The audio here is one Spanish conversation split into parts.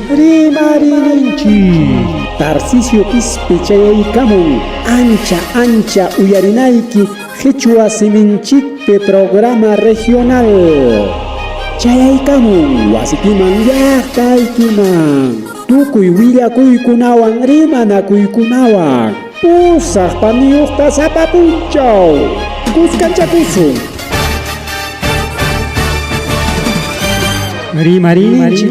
Rimarinchi Tarcisio Quispe ancha uyarinayki Quechua Siminchikpe programa regional chayaykamun wasikiman llaqtaykiman tukuy willakuykunawan rimanakuykunawan pusaq paniyuqta sapapunchaw kuskanchakusun Rimarinchi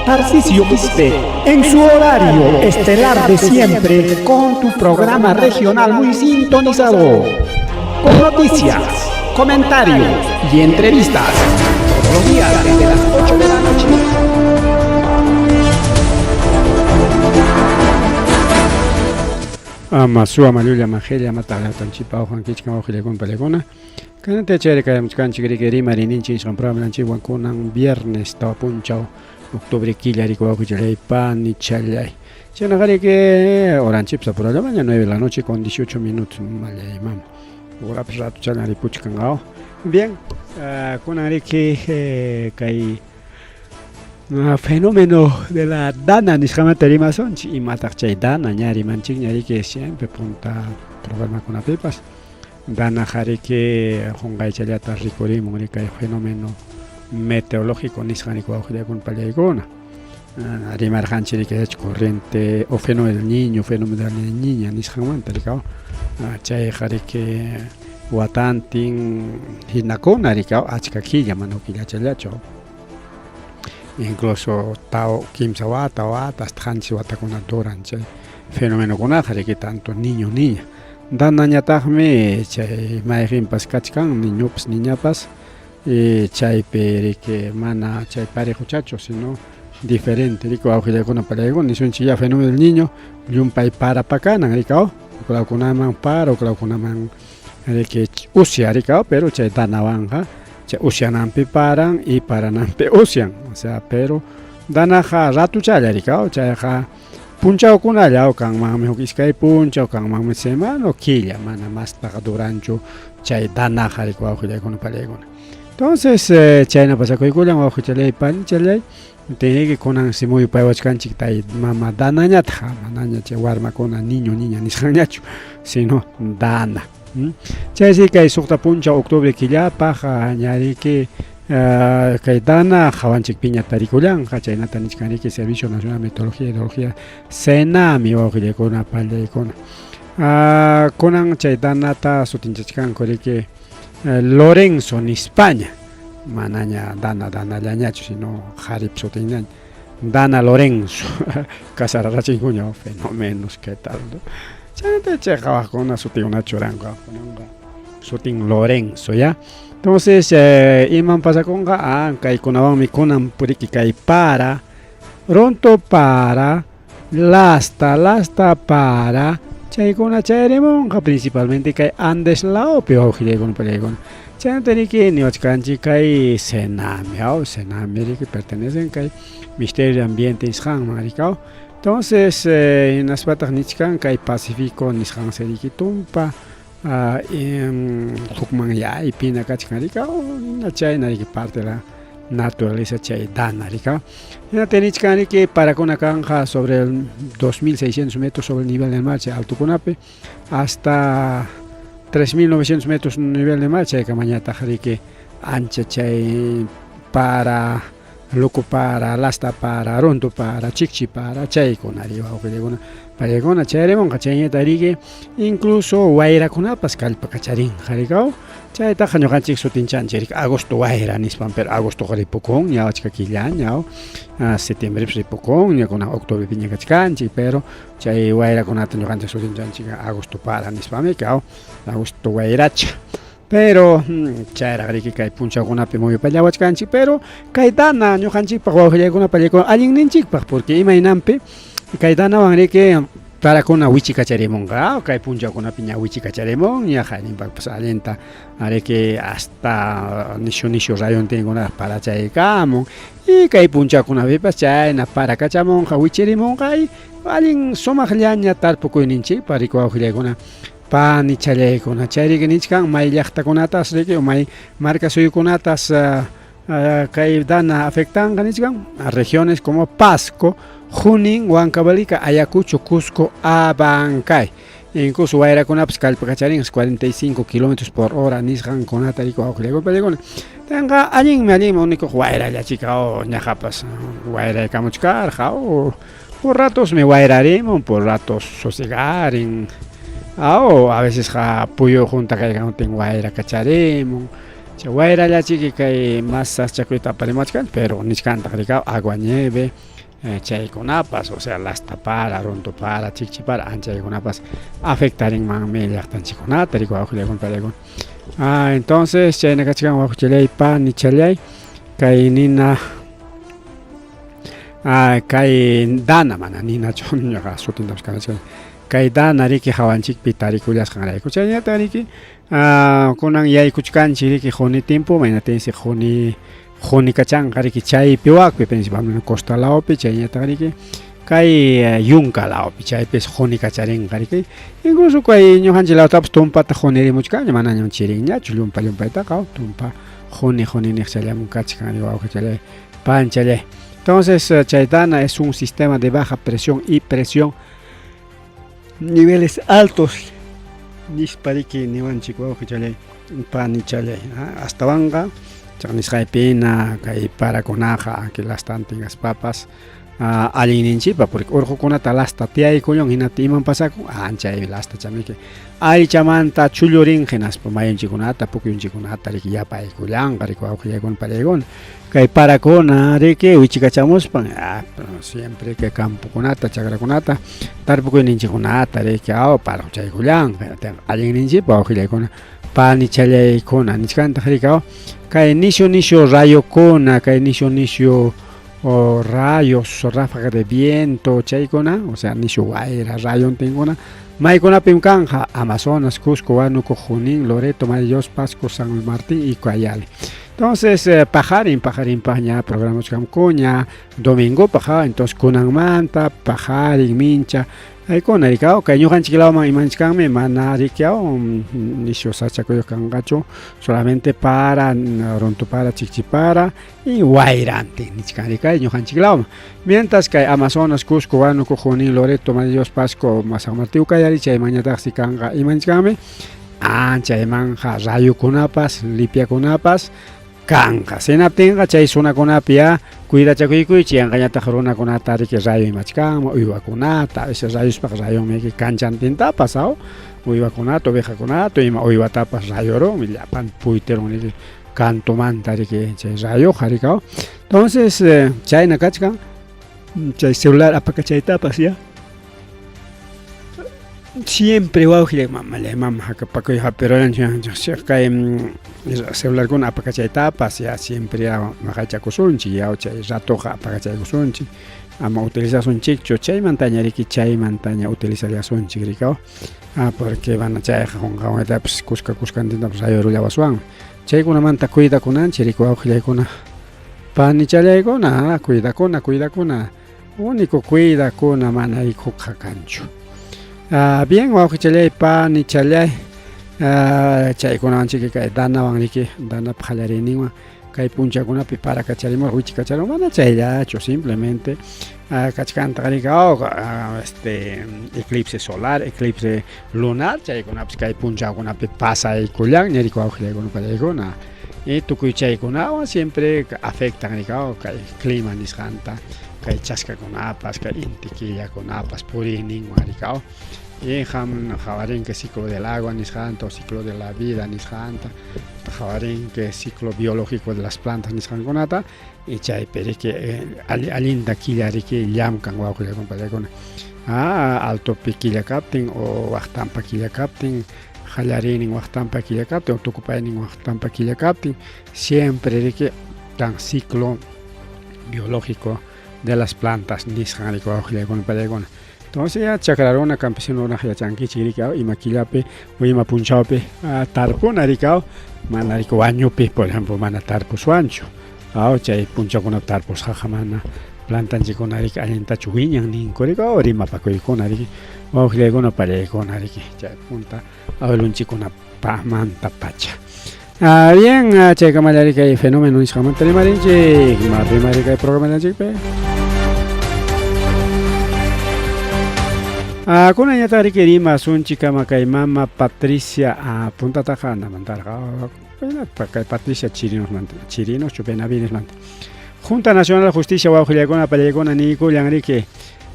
Tarcisio Quispe en su horario estelar de siempre con tu programa regional muy sintonizado con noticias, comentarios y entrevistas todos los días desde las 8 de la noche. Amasua Malulia Magelia Matala Tanchipa Juan Kichka Ojilecon Palegona. Canante chere que Muchkanchigri Marininchi son probablemente Wankunan viernes Tapunchao octubre Kilarico Ojilei Pan y Chalay. Chenagari que Oranchipsa por la mañana 9 de la noche con 18 minutos. Malay mam. Ahora rato Chanari Puchkangao. Bien, Kunari que hay fenómeno de la dana Nishamatarimason y Matachay Dana Ñari Manchik Ñari que siempre punta programa con apepas. Dana Jarike Hongay Chaliata Ricori Mónica fenómeno meteorológico Nishaniko Auxilia con Palaigona. Arimar Hanchiri que es corriente o fenómeno del niño, fenómeno de la niña Nishaman Taricao. Chay Jarike Watantin Hinakona Ricao, Achkakilla Manokilla Chaliacho. Incluso Tao Kimsawata o Atas Hanchi Watakuna Doranche. Fenómeno con Jarike tanto niño niña. Dana ñataqmi chay mayqinpas kachkan niñupas niñapas chaypi que mana chay parejochacho sino diferente rico awjilakuna palaykuna nisunchik ya fenómeno del niño llumpay parapacanan rikao uklawkunaman para uklawkunaman que usya rikao pero chay danawanja chay usyananpi paran y parananpi usyan o sea pero danaja ratuchalla rikao chayja punchao kunalla kanman mejor iskay punchao kanman semana quilla mana más para durancho chay danaja de cuauhile con palegona. Entonces chayna pasa koikulan auhichalay pan chalay tiene que konan si muy paiwachkanchik tay mama danaña manaña chay warma kona niño niña nisqañachu sino dana. Chay si kay sukta puncha octubre quilla paja ñari que kay dana hawanchik piña tarikulan chaynata nichkanriki Servicio Nacional de Meteorología y Hidrología Senami wawqilakuna pallaykuna kunan chay danata sutinchachkan koriki Lorenzo en España manaña dana llañachu sino jarip sutinñaña Dana Lorenzo kasararachikuña fenómenos qué tal chaynata chay qhawaqkuna sutin churanqa sutin Lorenzo ya. Entonces, iman pasakonga kaykunawan mikunan puriki kay para ronto para lasta para chaykuna chayrimunqa principalmente kay Andes laopi awqillaykuna palaykuna chaymantariki niwachkanchik kay Senami riki pertenecen kay Ministerio de Ambiente nisqanman rikaw. Entonces, hinaspataj nichkan kay Pacífico nisqan seriki tumpa Hukman ya y pina kachkarika una chayna que parte de la naturaleza chay dana rika. Ya tenichkani que para con canja sobre el 2600 metros sobre el nivel del mar chay alto kunape hasta 3900 metros nivel del mar chay kamañata jarike ancha chay para loco para lasta para rondo para chikchi para chay con arriba o que llegó palegona chayremon kachayñata riki incluso wayra kunapas kallpa kacharin jarikao chayta ñuqanchik sutinchanchik agosto wayra nispan pero agosto ripukun ña achka killa ña septiembre ripukun ña kuna octubre piña kachkanchik pero chay wayra kunata ñuqanchik sutinchanchik agosto para nispami kao agosto wayracha pero chayra riki kay punchakunapi muy pallawachkanchik pero kay dana ñuqanchikpaq wawqillaykuna pallayku allinninchikpaq porque imaynanpi kay danawan riki para kuna wichi kacharimunqa kay punchakunapi ña wichi kacharimon ña harinpak pues alenta riki hasta nishu rayontinkunaq para chaykamun y kay punchakunapipas chayna para kachamunqa wichirimunqa y allin sumaqllaña tarpukuyninchikpa riki wawqillaykuna pan y chaleykuna chayriki nichkan may llaqtakunatas riki may marca suyukunatas kay dana afectan a regiones como Pasco, Junín, Huancavelica, Ayacucho, Cusco, Abancay. Incluso Guayracunapas, Calpacacharín, 45 kilómetros por hora, Nisran, Conatarico, Auxilio, Pelegón. Tenga allí me allí, único Guayra, ya chica, o Ñajapas, Guayra de Camuchcar, o por ratos me guayraremos, por ratos sosegar, o a veces puyo junta que no tengo guayra cacharemos. Guayra ya chica que más chacuita para machcan, pero ni canta agua nieve. Chay conapas, o sea, las tapara, rontopara, chichipara, ancha y conapas afectarían más media tan chiconata, rico abajo le con. Entonces, chay nacachican abajo chelei pan ni chelei, kay nina, kay dana mana nina chon yaga sutin dams kanachkan, kay dana riki hawanchik pitari kulias kangaray kuchay nyata riki, kunang yay kuchkanchi riki honi tiempo, mainatensi honi kachang kariki chay piwak principalmente costa laopi chay ñatariki kay yunka laopi chay pes honi kacharin kariki incluso kay ñuhanchi laotapas tumpa ta honiri muchkaña mana ñon chirin ñachu lumpa ita kaw tumpa honi nixchalamun kachkan riwao kachale panchale. Entonces chaydana es un sistema de baja presión y presión niveles altos nispariki niwanchik wao kachale panichale hasta vanga chanis pena kay para conaja que las tantas papas alininchipa porque orjo conata lasta tiay coyon hinati iman pasaco ancha y lasta chamike ay chamanta chullorin genas po mayon chikunata pukyon chikunata riki ya pay kulang kariko auki con paregon kay para cona de que uchikachamos pan siempre que campo conata chagra conata tar pukyon chikunata de que para chay kulang alininchipa auki con pani chale kona nichkanta harikao kay nisio rayo kona kay nisio o rayos o ráfaga de viento chaykona o sea nisio guayra rayon tengona maykona pimkanja Amazonas, Cusco, Huánuco, Junín, Loreto, Mayos, Pasco, San Martín y Cayale. Entonces pajarin paña programas camcoña domingo paja entonces kunan manta pajarin mincha ay con aricao que ñujan chiquilao man imanchkame manarikiao nisio sachakoyo kangacho solamente para ronto para chichipara y guayrante nichkarika ñujan chiquilao mientras que Amazonas, Cusco, Huánuco, Junín, Loreto, Mayos, Pasco, San Martín, Cayale chay mañana kanga imanchkame ancha manja rayo kunapas lipia kunapas kanga senaptenga chay zona kunapia cuida chakuikuy chiangañata jaruna kunata riki rayo imachkama uywakunata ese rayos pa rayo meki kanchantinta pasao uywakunata ovejakunata ima uywatapas rayoro millapan puiteron riki cantomanta riki chay rayo jarikao. Entonces chay nakachka chay celular apakachaytapas ya siempre wauji mamá paco ya pero celular con apakachaytapas ya siempre ya mahachakusunchi ya chay ratoja apakachaykusunchi ama utilización chicho chay mantaña riki chay mantaña utilización chigricao porque van a chay con etapas cuscantinta rayo ya basuan chay kuna manta cuida kunanchi riko wauji kuna pani chay kuna cuida kuna único cuida kuna mana riko kakancho. Bien, wauki chalay pa ni chalay chay kuna anchi que dana wangriki dana pjalariningwa kay puncha kuna pi para kacharimo huichi kacharo mana chaylacho simplemente kachkanta garikao eclipse solar eclipse lunar chay kuna kay puncha kuna pi pasa y kulang neriko auxile kuna palegona y tukuy chay kuna siempre afecta garikao kay clima nisjanta kay chasca kunapas kay intiquilla kunapas puriningwa garikao y jabarín que ciclo del agua nisjanta ciclo de la vida nisjanta jabarín que ciclo biológico de las plantas nisjangonata y chay peri que alinda quilla que llamkan guajuya con alto piquilla captain o bajtampa quilla captain jalarín en bajtampa quilla captain o tucupain en bajtampa quilla captain siempre que tan ciclo biológico de las plantas nisjan guajuya con palegona. Entonces ya chacararona campesino na ya chanqui chiricao y maquillape o ima punchape tarpo naricao manarico bañope por ejemplo mana tarpo suancho chay puncha con tarpos jajamana plantan con narica alenta chuguiñan ni coricao rima paco con narici o glegona pare con narici chay punta a un chico na pa manta pacha. Bien, checa malarica y fenómeno nisqamantari marinchik, marri marica y programa nanchikpe. Kuna ñatari kerima sunchika makay mama Patricia punta tajana mandarga. Patricia Chirinos Chupenavines manta. Junta Nacional de Justicia Guajilagona Pallegona Nico Yanrique.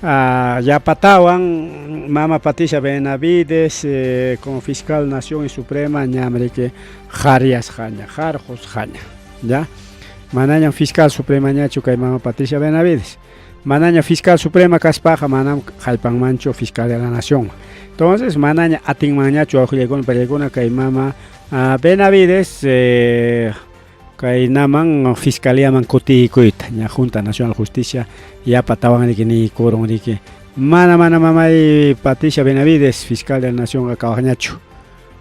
Ya patawan mama Patricia Benavides como fiscal Nación y Suprema ñamrique Jarias Jaña, Jarjos Jaña, ya. Manaña fiscal Suprema ñachu kay mama Patricia Benavides. Manaña fiscal Suprema Caspaja manam Jalpan Mancho fiscal de la Nación. Entonces manaña atin mañachu Guajilagona Pallegona kay mama Benavides kay naman fiscalía man kutikuita ña Junta Nacional de Justicia ya patawan ni coron que mana mamay Patricia Benavides fiscal de la Nación akawañachu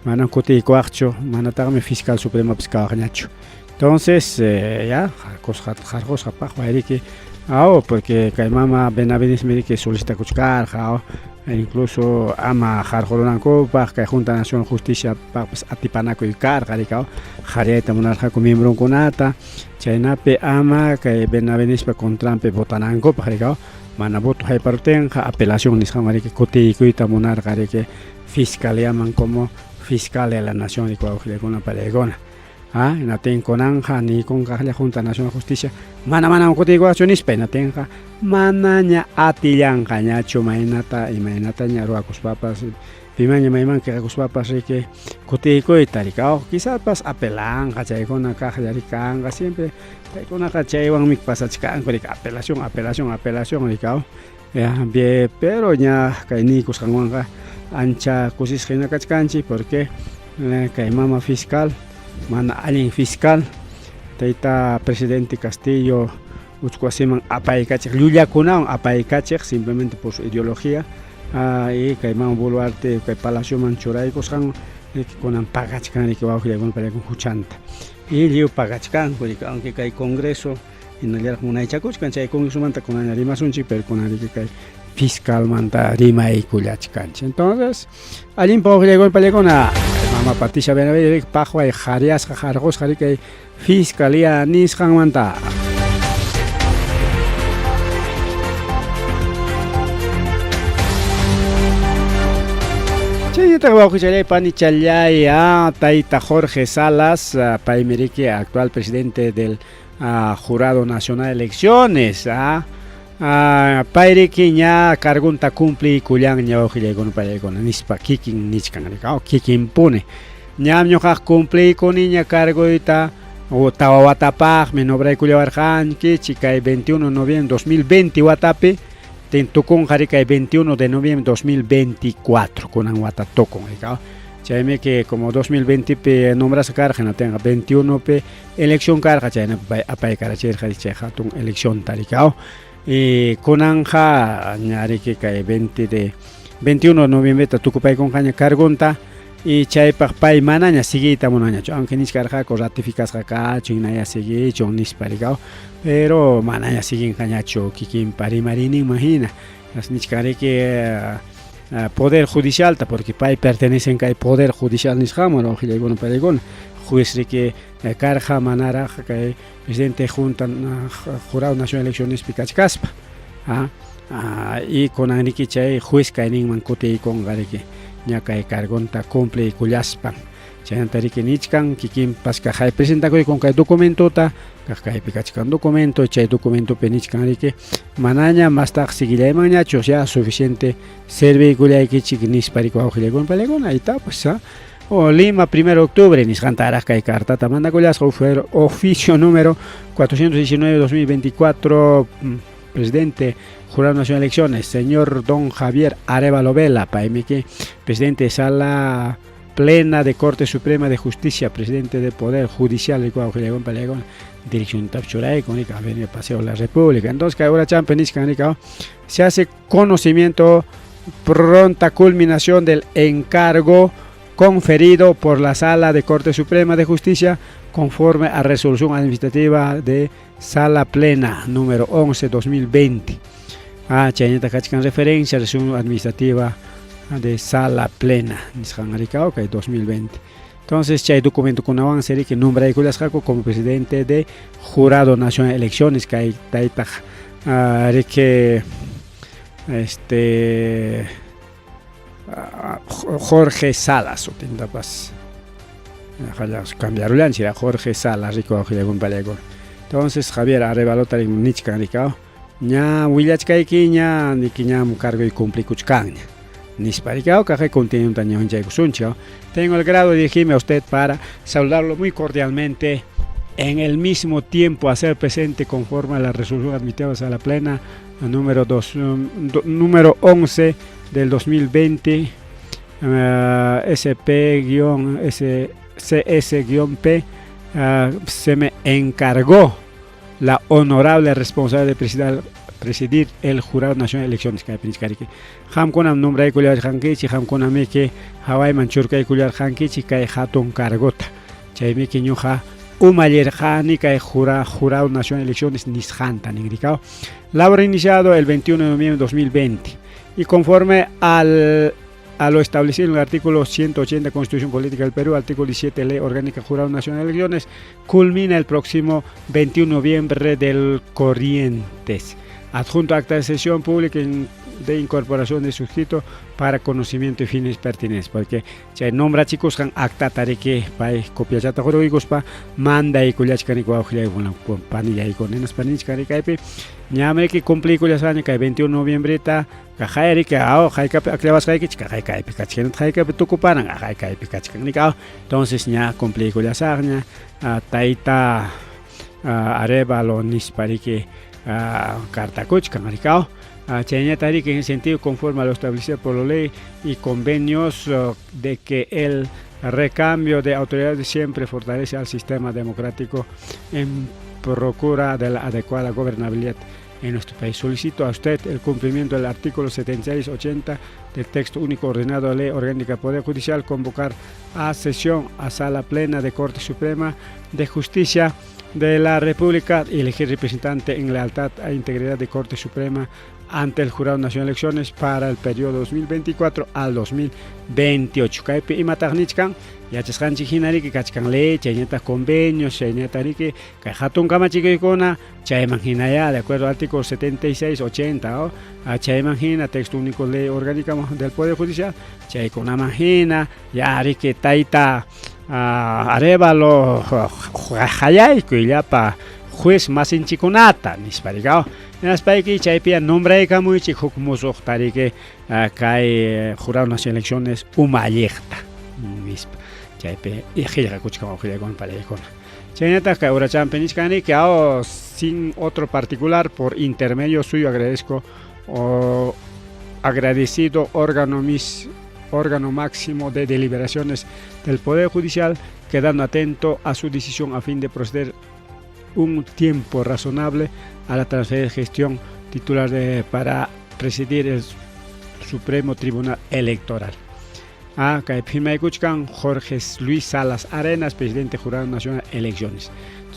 manan kutikuacho manatagme fiscal suprema piscawañachu. Entonces ya jarjos japaj que porque kay mama Benavides me que solicita kuchkar incluso ama jarjolonanko kay Junta Nacional de Justicia pues atipanaco y carga ricao jarieta monarca con miembro kunata chaynape ama kay Benavides pa contrampe votananko ricao mana voto hay partenja apelación nisqamari que kutikuita monarca que fiscalía man como fiscal de la Nación de Coahuila palegona naten konanja ni con la Junta Nacional de Justicia mana kutikuacho nispe natenja manaña atillanja ñacho mainata y mainata ñaruacos papas pimaña maiman que acos papas que kutikuita ricao quizás pas apelanja chay con una caja de ricanga siempre con una cacha iban mi pasachcan con apelación ricao bien pero ya kainicos canguanga ancha cosis gena cachcanchi porque kay mama fiscal mana alguien fiscal taita presidente Castillo Utscuasiman apaikachek Llullakunawan apaikachek simplemente por su ideología y kay mama Boluarte kay Palacio Manchuraicos kan konan pagachkan que bajo con para con juchanta y liu pagachkan porque aunque kay Congreso en el munaichacos kan chay Congreso manta con anarima sunchi pero con que kay fiscal manta rima y kulachkan. Entonces alguien bajo con para con mama Patricia Benavides pajo y jarias jarjos jari kay fiscalía nisqan manta. Taita Jorge Salas, Paimerique, actual presidente del Jurado Nacional de Elecciones. Pairique ña cargunta cumple kuyan ña ojilegon paregon nispa kikin nichkan kikin pune. Ñam ñoja cumple con niña cargoita o tawatapaj me nobra kuyawarjan que chica 21 de noviembre 2020 watape. Tocón Jarica el 21 de noviembre 2024 con Anguata Tocón. Chaime que como 2020 pe nombras carga tenga 21 pe elección carga chaina apay caracher hatun elección taricao y con anja ñari que cae 21 de noviembre tucupay con caña cargonta y chay pay manaña siguita monaña aunque ni carga con ratificas acá chinaya sigue chon nis paricao pero manaña siguen cañacho kikin parimarini imagina las nichkare que poder judicial porque pay pertenecen al poder judicial nisjamor o gilegon paregon juez que carja manara que presidente junta jurado nacional de elecciones picachcaspa y con aniki chay juez kainin mancote con gareke ñaka cargonta cumple culaspan chantari que nichkan kikin pasca hay presenta con kay documento ta kay pikachkan documento chay documento penichkan que manaña más ta sigile mañacho ya suficiente serve gulay que chignis parico augilegon palegona ahí está pues o Lima 1 de octubre niskantaras kay carta tamanda golas fue oficio número 419/2024 presidente Jurado Nacional de Elecciones, señor don Javier Arevalo Vela, PMQ, presidente de Sala Plena de Corte Suprema de Justicia, presidente del Poder Judicial de Coahuila, dirección Tapchuray, con el Paseo de la República. Entonces, que ahora se hace conocimiento pronta culminación del encargo conferido por la Sala de Corte Suprema de Justicia conforme a resolución administrativa de Sala Plena número 11/2020. Chayneta Kachkan referencia a resolución administrativa de Sala Plena, 2020. Entonces, chay documento con avance que nombra y como presidente de Jurado Nacional de Elecciones, que hay taita que Jorge Salas, o tindapas cambiaron la Jorge Salas, rico entonces Javier Arrebalota en Nichkan ricao, ña Willachkaiki ña nikiña cargo y cumplir kuchkan. Nisparicao, que continúa un tañón suncho. Tengo el grado de dirigirme a usted para saludarlo muy cordialmente, en el mismo tiempo hacer presente conforme a la resolución admitida a la plena número 11 del 2020 SP-CS-P se me encargó la honorable responsable de presidir el Jurado Nacional de Elecciones que Hamkonam nombra kuliar hankichi hamkonami que Hawaii manchurka kuliar hankichi kai hatun cargota chaymi que ñuja umayer hani kai Jurado Nacional de Elecciones nishanta nigricao. Labor iniciado el 21 de noviembre de 2020 y conforme a lo establecido en el artículo 180 de la Constitución Política del Perú, artículo 17 Ley Orgánica Jurado Nacional de Elecciones, culmina el próximo 21 de noviembre del corrientes. Adjunto acta de sesión pública de incorporación de suscrito para conocimiento y fines pertinentes, porque se nombra chicos han acta tarike para copia chata jurídicos para manda y culiachcani cuaujilia con panilla y con enas panichcani caipe ñame que cumplí culiachani que 21 de noviembre ta cajaeri que jaika aclevas jaika chica caipe cachken jaika tucuparan jaika caipe cachken nicao. Entonces ya cumplí culiachanya taita arevalo nisparique Cartacuch, Camaricao, Chañatari, que en el sentido conforme a lo establecido por la ley y convenios de que el recambio de autoridades siempre fortalece al sistema democrático en procura de la adecuada gobernabilidad en nuestro país. Solicito a usted el cumplimiento del artículo 76-80 del texto único ordenado de ley orgánica Poder Judicial, convocar a sesión a Sala Plena de Corte Suprema de Justicia de la República y elegir representante en lealtad a integridad de Corte Suprema ante el Jurado Nacional de Elecciones para el periodo 2024 al 2028. Kaipi y matagnichkan, yachaskan chijinari que kachkan ley, chayneta convenios, chaynetari que kajatun kamachikona, chaymanjinaya, de acuerdo al artículo 76-80, chaymangina, texto único ley orgánica del Poder Judicial, chaykonamangina, yari que taita Arevalo Hayaiku y pa juez más hinchikunata nisparigao en las países chaipia nombre de camuichi hukmuso tarike kai Jurado Nacional de Elecciones umayekta nispa chaipe y gira kuchkama gira con palekon chaynata ka urachan penichkani que sin otro particular por intermedio suyo agradecido órgano máximo de deliberaciones del Poder Judicial, quedando atento a su decisión a fin de proceder un tiempo razonable a la transferencia de gestión titular para presidir el Supremo Tribunal Electoral. Jorge Luis Salas Arenas, presidente Jurado Nacional de Elecciones.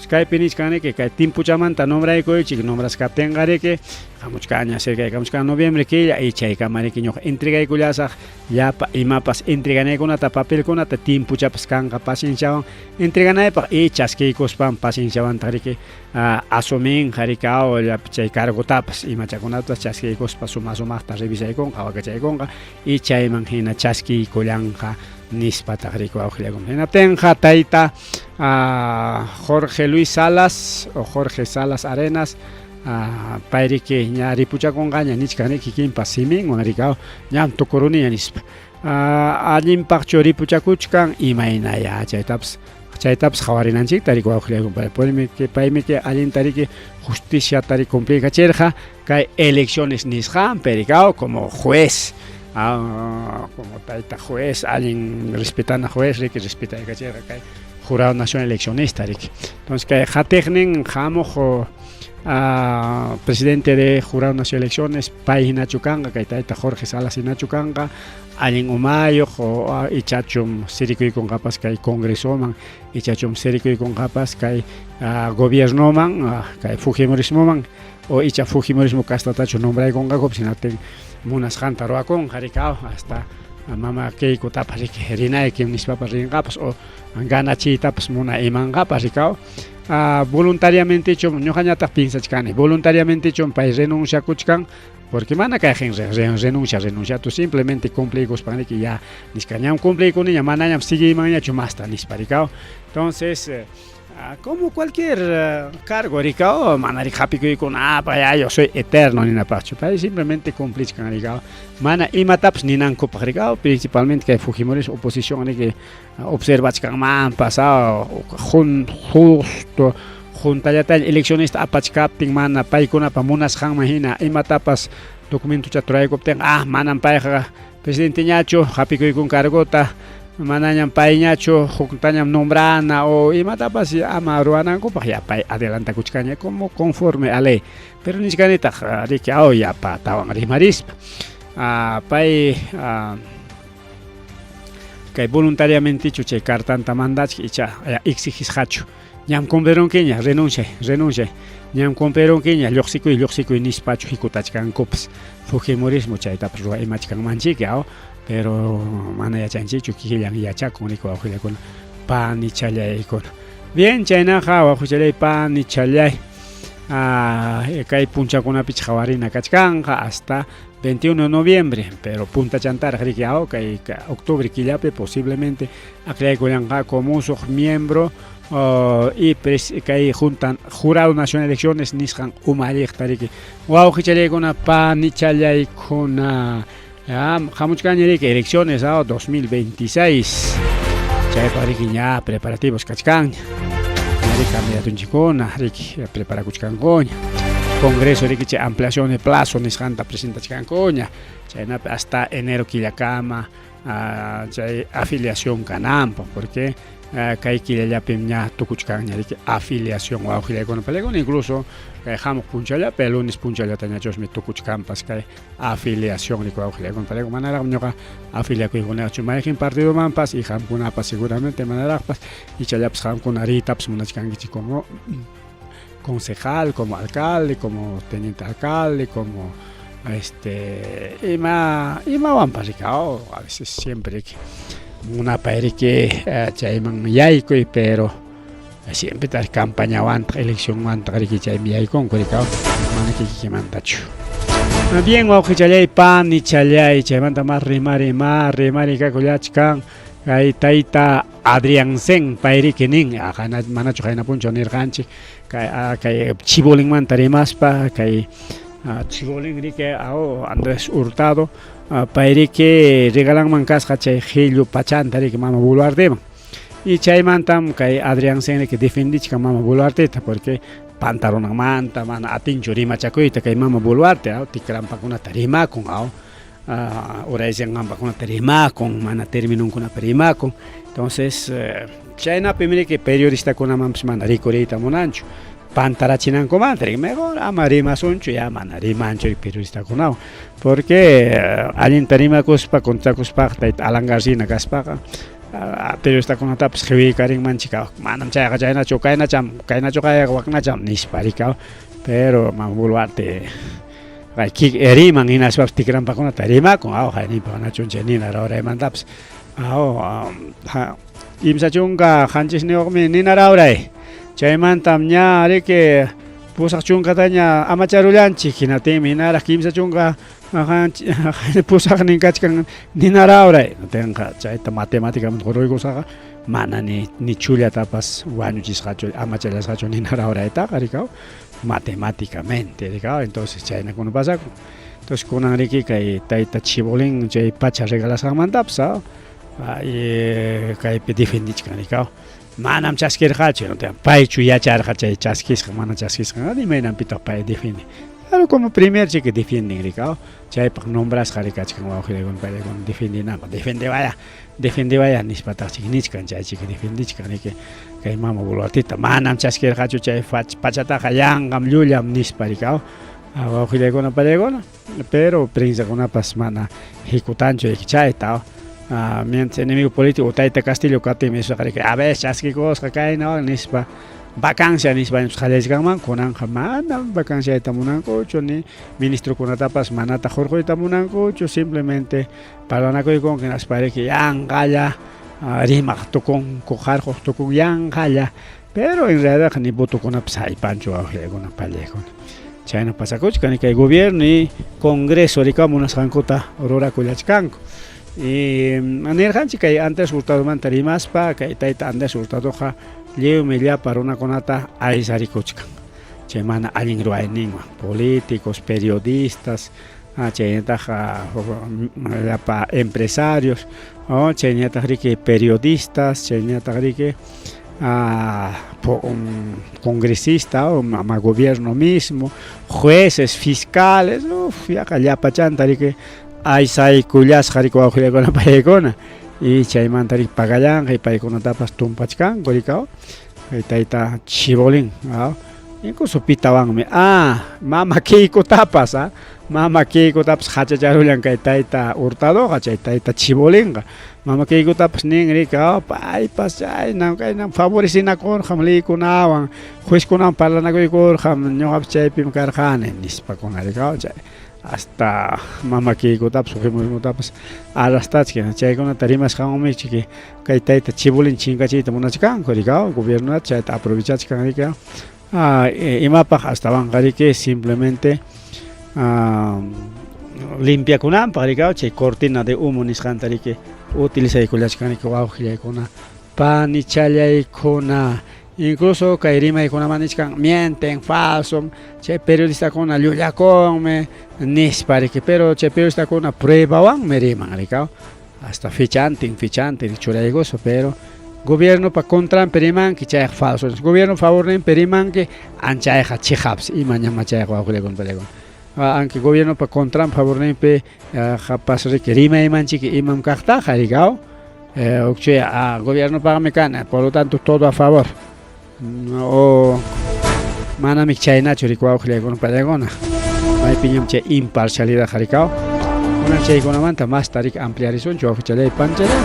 Kaipiniscane que timpuchamanta nombra ecoichi nombras captengare que camuchcaña cerca de camuchcaña noviembre que ya y chay camare que entrega y culasa ya y mapas entregane con ata papel con ata timpuchapas canga paciencia entregane pa y chasque cospan paciencia van tarike asomen jaricao ya chay cargo tapas y machaconata chasque cospa suma ta revisa con kawa chay conga y chay manjina chasque colanja nispata rico auxiliar en tenja taita Jorge Luis Salas o Jorge Salas Arenas pairi que ñari pucha con gaña nichkane kikin pasimin wanaricao ñam tokoruni nispa alin pachori pucha kuchkan imaina ya chaytaps jawarinanchik tarico auxiliar para poderme que paime que alin tariki justicia tari complica cherja que elecciones nishan pericao como juez como taita juez, alguien respetando a juez, que respeta el cachera, que Jurado Nacional Eleccionista. Entonces, que Jatecnen, Jamojo, presidente de Jurado Nacional Elecciones, País Nachukanga, que taita Jorge Salas y Nachukanga, alguien Umayo, o Ichachum, Siricuy con capas, que hay Congresoman, Ichachum, Siricuy con capas, que hay Gobiernoman, que hay Fujimorismoman, o Icha Fujimorismo Castatacho, nombre con Gagop, sin Munas Jantaroa con Jaricao hasta mama Keikutapas rinaykim nispapas rinkapas o ganachiytapas munaymankapas rikaw voluntariamente ñuqañataq pinsachkani voluntariamente pay renunciakuchkan porque mana kayjin renunciatu simplemente cumplikuspaqniki ya nishka ñam cumplikuniña manañam siguiymanñachu masta nispa rikaw entonces como cualquier cargo rikaw manari hapikuykunapaq ya yo soy eterno ninapachu pay simplemente cumplishkan rikaw mana imatapas ninankupaq rikaw principalmente kay Fujimoris oposición niki observachkanmanpas justo juntallatalla eleccionista apachkaptin mana paykunapa munasqanman hina imatapas documentucha turaykuptin manan payqa presidentiñachu hapikuykun cargota manañam payñachu huktañam nombrana o imatapas ama ruwanankupaq ya pay adelantakuchkaña como conforme a ley pero nishkanitaq riki yapa tawan rimarispa pay kay voluntariamente chay cartanta mandachki icha exigishqachu ñam cumplironkiña renuncia ñam cumplironkiña lluqsikuy nispachu hikutachkankupas Fujimorismo chaytapas ruwa imachkanmanchiki pero mana yachanchichu killan yachakun riku wawqiykuna pani challaykuna bien chaynaqa wawqichalay pani challay kay punchakunapicha qawarina kachkanqa hasta 21 de noviembre pero punta chantaraq riki kay octubre killapi posiblemente aqllaykullanqa como usuq miembro y kay jurado nacional de elecciones nisqan umalliqta riki wawqichallaykuna pani challaykuna hamuchkaña riki elecciones 2026 chaypa riki ña preparativos kachkanña riki candidatunchikuna riki preparakuchkankuña congreso riki chay ampliación de plazo nisqanta presentachkankuña chaynapi hasta enero killakama chay afiliación kananpa porque kay killallapim ña tukuchkanña riki afiliación wawqillaykuna incluso kay hamuq punchallapi lunes punchallatañachusmi tukuchkanpas kay afiliación riki wawqillaykuna manaraq ñuqa afiliakuykunachu mayjin partidomanpas y hamkunapas seguramente manaraqpas ichallapas hamkuna ritapas munachkankichik como concejal, como alcalde, como teniente alcalde, como imawanpas riki a veces siempre munapay riki chayman yaykuy pero siempre tas campaña wanta elección wanta riki chaymi yaykunku riki mana kikimantachu bien wawqichalay pani challay chaymanta mas rimari kakullachkan kay tayta Adrián Sen pay riki nin manachu qayna punchaw nirqanchik kay chibolinmanta rimaspa kay chibolin riki Andrés Hurtado pay riki regalanman kasqa chay qhillu pachanta riki mama Boluarteman y chaymantam kay Adrián Sen riki defendichkan mama Boluarteta porque pantalonmanta mana atinchu rimachakuyta kay mama Boluarte tikranpakunata rimakun uraysianmanpakunata rimakun mana terminunkunapa rimakun entonces chaynapi riki periodistakunamanpas mana rikuriyta munanchu pantarachinankumanta mejor ama rimasunchu ya mana rimanchu periodistakunawan porque allinta rimakuspa contrakuspaq tayta Alan García kaspaqa periodistakunatapas qhiwiykarinmanchik manam chayqa chaynachu kaynachu waqnacham nispa riki pero mama Boluarte riman hinaspapas tikranpakunata rimakun haynipaqnachun chay ninaruraymantapas imsa chunka qanchisniuqmi ninarauray chaymantam ña riki pusaq chunkataña amacharullanchik hinatimi hinaraq kimsa chunka pusaqnin kachkan ninarauray tenqa chayta matemáticamente quruykusaqa mana ni chullatapas wañuchisqachu amachallasqachu ninarauraytaqa riki matemáticamente riki entonces chaynakuna pasakun entonces kunan riki kay tayta chibolin chay pacha regalasqanmantapas kaypi defendichkan riki manam chaskirqachu paychu yacharqa chay chaskisqa mana chaskisqa imaynanpitaq pay defiende pero como primer que defienden riki chaypaq nombrasqa rikachkan wawqiykuna paykuna defendinanpaq defende vaya nispataq nichkan chaychik defendichkan riki kay mama Boluarteta manam chaskirqachu chay pachataqa yanqam llullam nispa riki wawqiykuna paykuna pero prensakunapas mana hikutanchu riki chayta mientras enemigo político tayta Castillo katimi a veces chaskikusqa kayna nispa vacancia nispaños jallaychkanman kunanqa mana vacanciayta munankuchu ni ministrokunatapas manata hurquyta munankuchu simplemente parlanakuykunki naspariki yanqalla rimaq tukunku harquq tukun yanqalla pero en realidad ni votukunapas haypanchu wawqiykuna pallaykuna chayna pasakuchkani kay gobierno y congreso rika munasqankuta rurakullachkanku y nirqanchik kay Andrés Hurtadomanta rimaspa kay tayta Andrés Hurtadoqa lliwmi llapa runakunata aysarikuchkan chay mana allin ruwayninwan políticos periodistas chaynataqa llapa empresarios chaynataq riki periodistas chaynataq riki congresista o gobierno mismo jueces fiscales yaqa llapa chanta riki aysaykullasqa riki wawqiykuna payaykuna y chaymanta riki pagallanqa y paykunatapas tumpachkanku rika kay tayta chibolin incluso pitawanmi mama kiykutapas mama kiykutapas hachacharullan kay tayta Hurtadoqa chay tayta chibolinqa mama kiykutapas nin rika paypas chaynan favorecinakurqam liykunawan juezkunawan parlanakuykurqam ñuqapas chaypim karqani nispakuna rika chay hasta mama kiykutapas ujimusmutapas arrastachkan chaykunata rimasqanwanmichiki kay tayta chibolin chinkachiyta munachkanku rika gobiernoqa chayta aprovechachkan rika imapaq hastawanqa riki simplemente limpiakunanpaq rika chay cortina de humo nisqanta riki utilizaykullachkanriki wawqillaykuna panichallaykuna incluso kay rimaykunaman nichkan mienten falso chay periodistakuna llullakunmi nispa riki pero chay periodistakuna pruebawanmi riman rika hasta fichantin churaykusu pero gobierno pa contrampi rimanki chayqa falso gobierno favorninpi rimanki anchayqa chiqapis ima ñamachayqa wawqillaykuna pallaykuna aunque gobierno pa contrampi favorninpi qapas riki rimaymanchiki imam kaqtaqa rika ukchay gobierno paqmi kana por lo tanto todo a favor o manami chaynachu riki wawqillaykuna pallaykuna maypiñam chay imparcialidad rika kunan chaykunamanta masta riki ampliarisunchu wawqichalay panchalay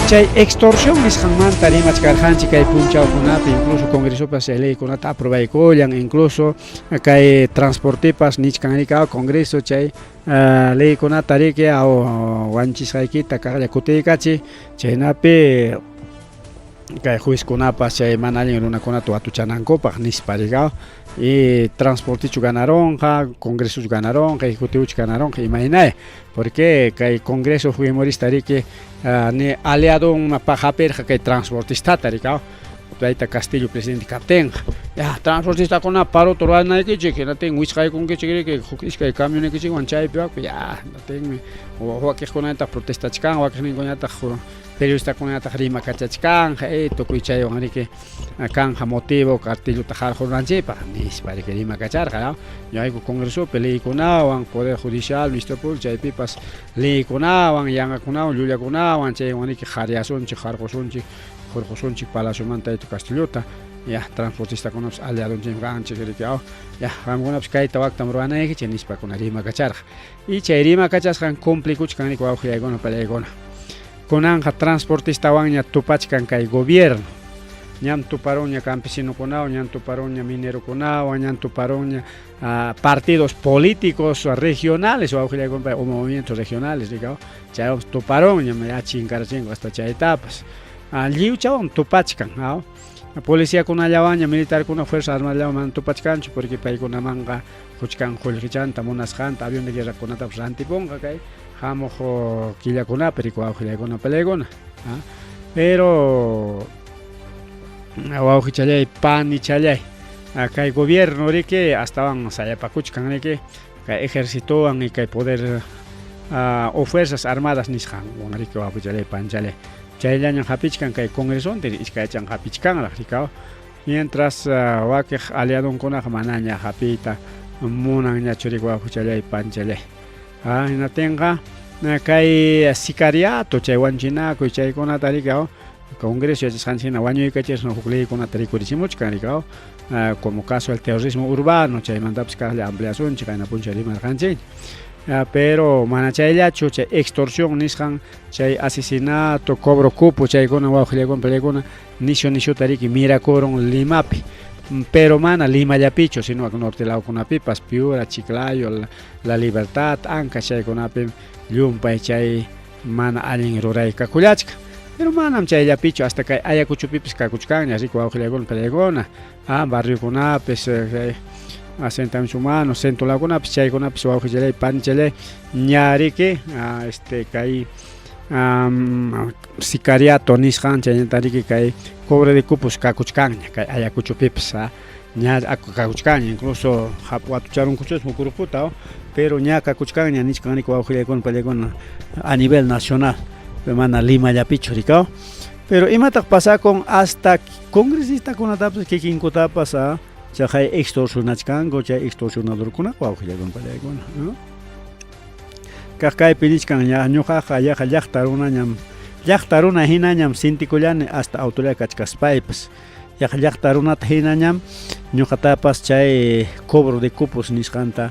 chay extorsión nisqanmanta rimachkarqanchik kay punchawkunapi incluso congresopas leykunata aprobaykullan incluso kay transportepas nichkan rika congreso chay leykunata riki wanchisqaykita kaqlla kutiykachiy chaynapi kay juezkunapas chay mana allin runakunata watuchanankupaq nispa rika y transportichu ganaronqa congresochu ganaronqa ejecutivochu ganaronqa imaynay porque kay congreso fujimorista riki ni aliadonmapaq hapirqa kay transportistata rika tayta Castillo presidente kaptinqa transportistakuna paroto ruwanaykichik hinatin wichqaykunkichik riki huk ishkay camionkichikwan chaypi hinatinmi wakiqkunataq protestachkan wakiqninkunataq periodistakunataq rimakachachkanqa tukuy chaywan riki kanja motivo cartillota qarqurranchikpaq nispa riki rimakacharqa yayku congresopi leykunawan poder judicial ministro público chaypipas leykunawan yanqakunawan llullakunawan chaywan riki qhariasunchik hurqusunchik palaciomanta Castillota transportistakunapas aliadunchik kanchik riki qamkunapas kayta waktam ruwanaykichik nispakuna rimakacharqa y chay rimakachasqan cumplikuchkan riki wawqillaykuna pallaykuna kunanqa transportistawanña tupachkan kay gobierno ñam tuparunña campesinokunawan ñam tuparunña minerokunawan ñam tuparunña partidos políticos regionales wawqillaykuna o movimientos regionales rika chaywan tuparunña chinkarachinku hasta chaytapas lliwchawan tupachkan policiakunallawanña militarkuna fuerza armadallawan tupachkanchu porque paykunamanqa quchkan qullqichanta munasqanta avión de guerrakunatapas rantipunqa kay hamuq killakunapi riki wawqillaykuna pallaykuna pero wawqichallay panichallay kay gobierno riki astawan sayapakuchkan riki kay ejércitowan y kay poder o fuerzas armadas nisqanwan riki wawqichallay panchalay chayllañan hapichkan kay congresonti iskaychan hapichkanraq rika mientras wakiq aliadonkunaqa manaña hapiyta munanñachu riki wawqichallay panchalay hinatinqa kay sicariato chay wanchinakuy chaykunata rika congreso yachasqanchikna wañuykachishna huk leykunata rikurichimuchkan rika como caso del terrorismo urbano chaymantapas kaqlla ampliasunchik kayna puncha rimarqanchik pero mana chayllachu chay extorsión nisqan chay asesinato cobro cupo chaykuna wawqiykuna palaykuna nishu tariki mirakurun Limapi pero mana Limallapichu sino norte lawkunapipas Piura, Chiclayo, La Libertad, Anca chaykunapi llumpay chay mana allin ruraykakullachka pero manam chayllapichu hasta kay Ayacuchupipis kakuchkanña riku wawqiykuna palaykuna barriokunapis asentamiento humano, centro laguna, pichaycona, pichuaujilay, panchelay, ñariki, kay sicariato nisqan chayñatariqui kay cobre de cupos kakuchkanña, kay Ayacuchupipas, ña kakuchkanña, incluso hapwatucharon kuchus mukuruputa, pero ña kakuchkanña nisqaniku wawqillaykuna pallaykuna a nivel nacional, mana Limallapichu rikao, pero imataq pasakun hasta congresista-kunatapas kikinkutapas chay extorsionachkanku chay extorsionadorkuna wawqillaykuna pallaykuna kaqkaypi nishkan ñuqaqa yaqa llaqta runa hinañam sintikullani hasta autoridad kachkaspaypas yaqa llaqta runata hinañam ñuqatapas chay cobro de cupos nisqanta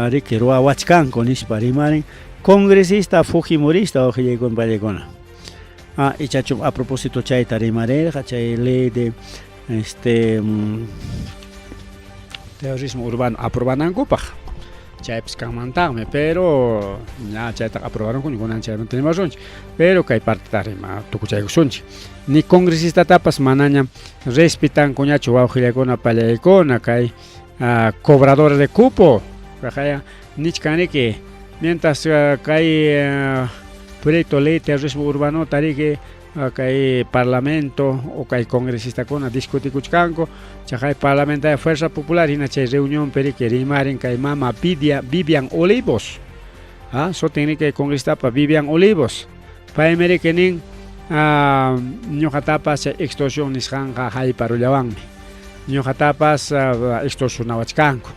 riki ruwawachkanku nishpa rimarin congresista fujimorista wawqillaykuna pallaykuna ichachum a propósito chayta rimarirqa chay ley de terrorismo urbano aprobanankupaq chaypis kanmantaqmi pero ña chayta aprobaronku nikunan chayman rimarunchik pero kay partita rima tukuchaykusunchik ni congresistatapas manaña respetankuñachu wawqillaykuna pallaykuna kay cobradores de cupo kaqaya nichkaniki mientras kay proyecto ley terrorismo urbano tariki kay parlamento o kay congresistakuna discutikuchkanku chay parlamentaria fuerza popular hina chay reunión periki rimarin kay mama Vivian Olivos sotin kay congresistapa Vivian Olivos paymeri nin ñuqatapas extorsión nisqanqa hayparullawanmi ñuqatapas extorsionawachkanku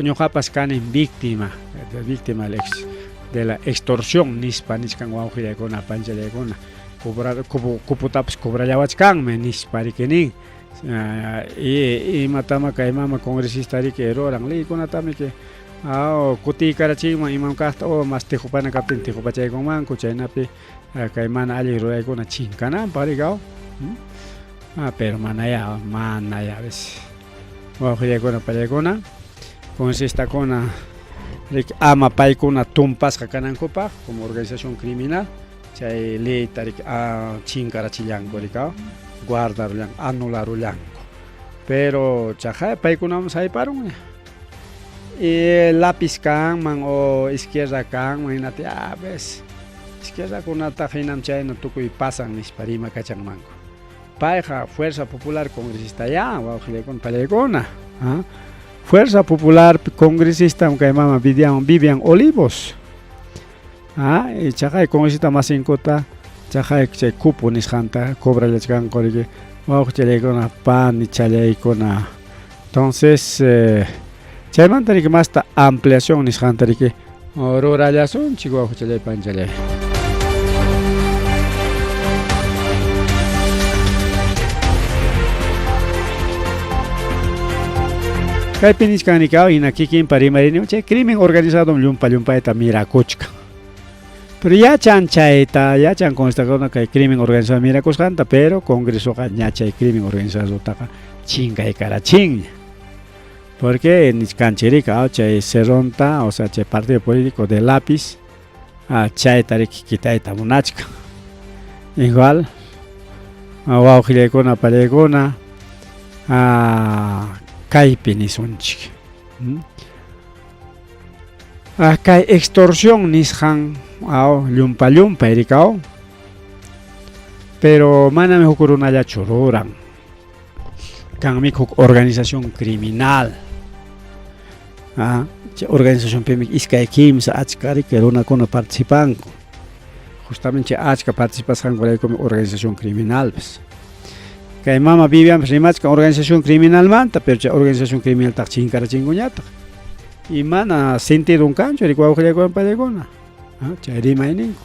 ñuqapas kanin víctima de la extorsión nispa niskan wawqillaykuna panchallaykuna cuputapas cobrallawachkanmi nispa rikinin imatama kay mama congresista riki eroran leykunatami que kutiykarachinman imam kaqta mas tijupana kaptin tijupachaykunmanku chaynapi kay mana alli ruraykuna chinkananpaq rikaw pero mana ya ves wawqillaykuna pallaykuna congresistakuna ama paykuna tumpasqa kanankupaq como organización criminal chay ley tarik chinkarachillanku rikaw guardarullanku anularullanku pero chaqay paykunaman sayparunña lápiz kanman o izquierda kanman hinati ves izquierda kunata hinam chayna tukuy pasan nispa rima kachanmanku payqa fuerza popular congresista ya wawqillaykuna pallaykuna Fuerza Popular congresista kay mama Vivian Olivos y chaqay congresista masinkota chaqay chay cupo nisqanta cobrallachkanku riki wawqillaykuna pan challaykuna entonces chaymanta riki masta ampliación nisqanta riki rurallasunchik wawqillay panchallay kaypi nishkanikaw hina kikinpa rimarini chay crimen organizado llumpayta mirakuchka pero yachan congresistakuna kay crimen organizado mirakushkanta pero congresoqa ña chay crimen organizadotaqa chinkaykarachinña porque nishkanchirika chay Cerronta o sea chay partido político de lápiz chayta riki kitayta munachka igual wawqillaykuna pallaykuna kaypi nisunchik kay extorsión nisqan llumpay rikaw pero manami huk runallachu ruran kanmi huk organización criminal organización pimi iskay kimsa achka riki runakuna participanku justamente achka participasqankurayku organización criminal kay mama Vivian rimachka organización criminal manta pero chay organización criminal taq chinkarachinkuñataq y mana sentido kanchu riki wawqillaykuna pallaykuna chay rimayninku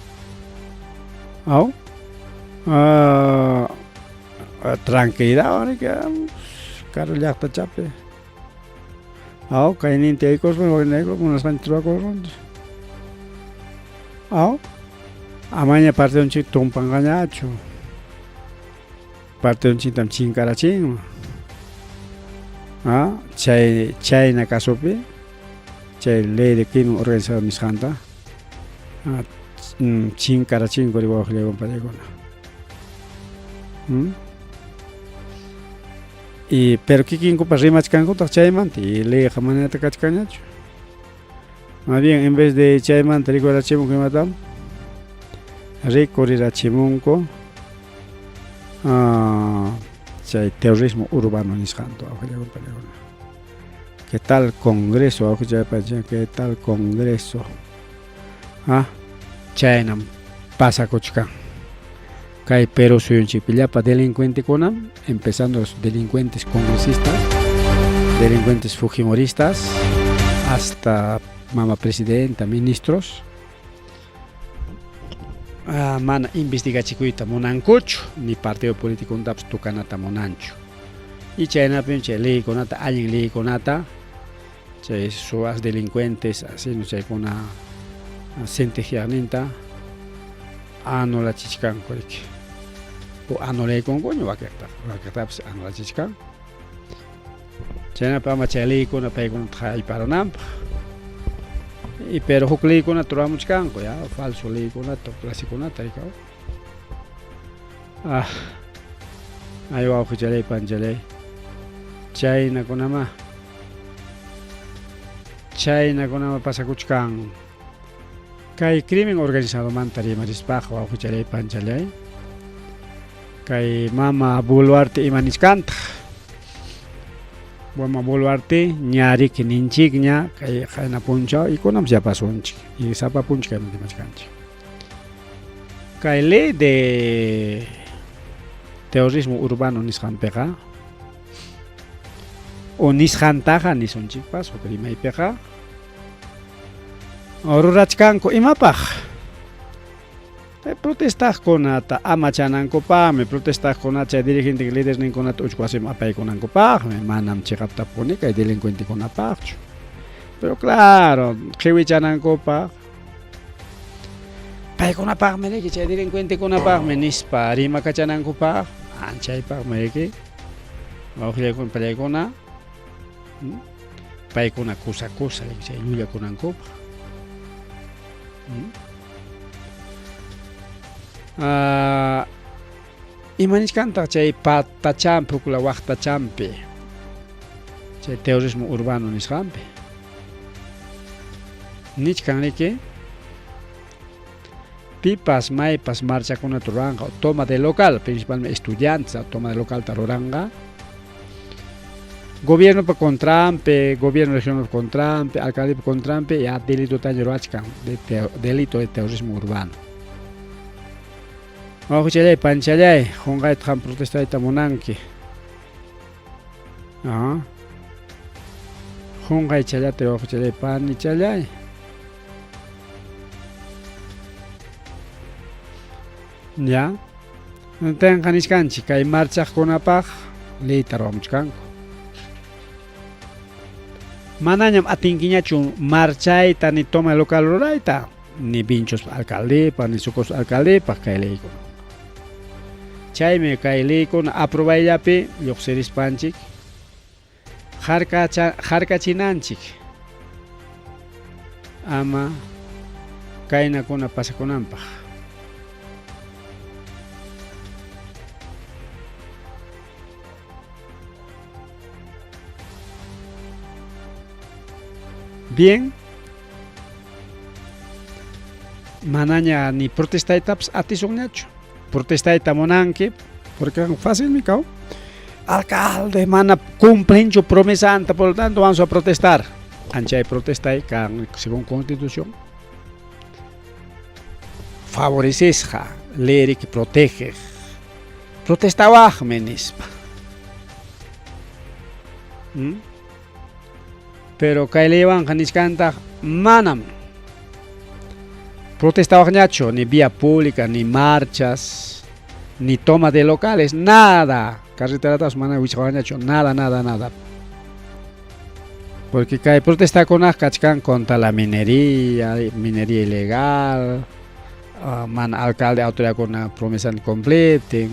tranquilidad riki karu llaqtachapi Kayninti aykusman wakinaykusman munasqanchik ruwakurqanchik. Amaña partidunchik tumpanqañachu. Partidunchiktam chinkarachinman. Chayna kasupi chay ley de crimen organizado nisqanta chinkarachinku wawqillaywan pallaykuna. Y pero kikinkupas rimachkankutaq chaymanta y leyqa manata kachkanñachu. Más bien en vez de chaymanta rikurachimunk imatam rikurirachimunku chay terrorismo urbano nisqanta wawqillaywan pallaykuna. ¿Qué tal congreso wawqillaypacha? ¿Qué tal congreso? Chaynam pasakuchkan. Kay Perú suyunchikpi llapa delincuentekunam, empezando los delincuentes congresistas, delincuentes fujimoristas, hasta mama presidenta, ministros, mana investigachikuyta munankuchu, ni partido político untapas tukanata munanchu. Y chaynapim chay leykunata, allin leykunata, chay suas delincuentes, así no chaykuna sentenciaqninta anulachichkanku. O anulaykunkuña wakaqtapas anulachichkan. Chaynapi ama chay leykuna paykunata hayparananpaq. Y pero huk leykunata ruramuchkanku falso leykunata, clasicunata rikaw. Ay wawqillaypanchalay. Chaynakunama pasakuchkan. Kay crimen organizado manta rimarispaqa wawqillaypanchalay. Kay mama Boluarte imanisqanta. Mama Boluarte ñariki ninchikña kay qayna punchaw ikunapas yapasunchik y sapa punchik kayman dimachkanchik. Kay ley de terrorismo urbano nisqanpiqa o nisqantaqa nisunchikpas o rimaypiqa rurachkanku imapaq protestaqkunata amachanankupaqmi, protestaqkunata chay dirigente líderes ninkunata ullquwasimanta apaykunankupaqmi, manam chiqaptapuni kay delincuentekunapaqchu. Pero claro, qhiwichanankupaq paykunapaqmi riki chay delincuentekunapaqmi nispa rimakachanankupaq chaypaqmi riki wawqillaykuna pallaykuna paykuna kusa riki chay llullakunankupaq. Imanishkanta chay patachampi hukla waqtachampi chay terrorismo urbano nisqanpi nichkan riki pipas maypas marchakunata ruranqa toma de local, principalmente estudiantes toma de local ruranqa gobierno pa contrampe, gobierno regional contrampe, alcalde pa contrampe ya delito tan rurachkan delito de terrorismo urbano. Wawqillaypay panchalay qunqayta qam protestayta munanki. Qunqay challata wawqillaypay panichalay. Ya. Tenqa niskanchik kay marchaqkunapaq leyta ruramuchkanku. Manañam atinkiñachu marchayta ni toma local rurayta ni pinchos alcaldepa ni sucos alcaldepa kay leykuna. Chaymi kay leykuna aprobayllapi lluqsirispanchik harkachinanchik ama kaynakuna pasakunanpaq. Bien, manaña ni protestaytapas atisugñachu. Protestayta munanki, porque fácil mi cao. Alcalde mana cumplinchu promesanta, por lo tanto vamos a protestar. Anchay protestay según constitución. Favorecesja, ley que protege. Protestawajme nispa. Pero kay leywan nisqanta manam protestawaqñachu ni vía pública, ni marchas, ni toma de locales, nada. Carreteratas mana wichqawaqñachu, nada. Porque kay protestakunaq kachkan contra la minería ilegal, mana alcalde autoridadkuna promesa completen,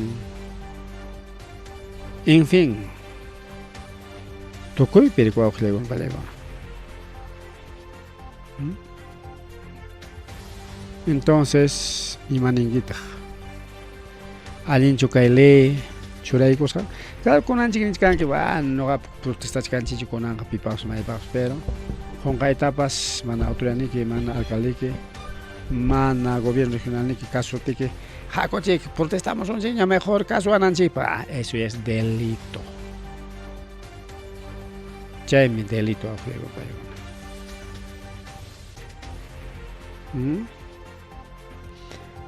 en fin, tukuy pirikuwawqllaywan pallaykuna. Entonces, imaninkitaj allinchu kay ley churaykusqa cada kunanchik nisqanki noqa protestachkanchik kunanqa pipapas maypapas, pero qunqaytapas mana autoridadniki, mana alcaldeki, mana gobierno regionalniki kasurtiki hakuchik protestamos unchikña mejor kasuwananchikpa, eso es delito. Chaymi delito awqllaywan pallaykuna.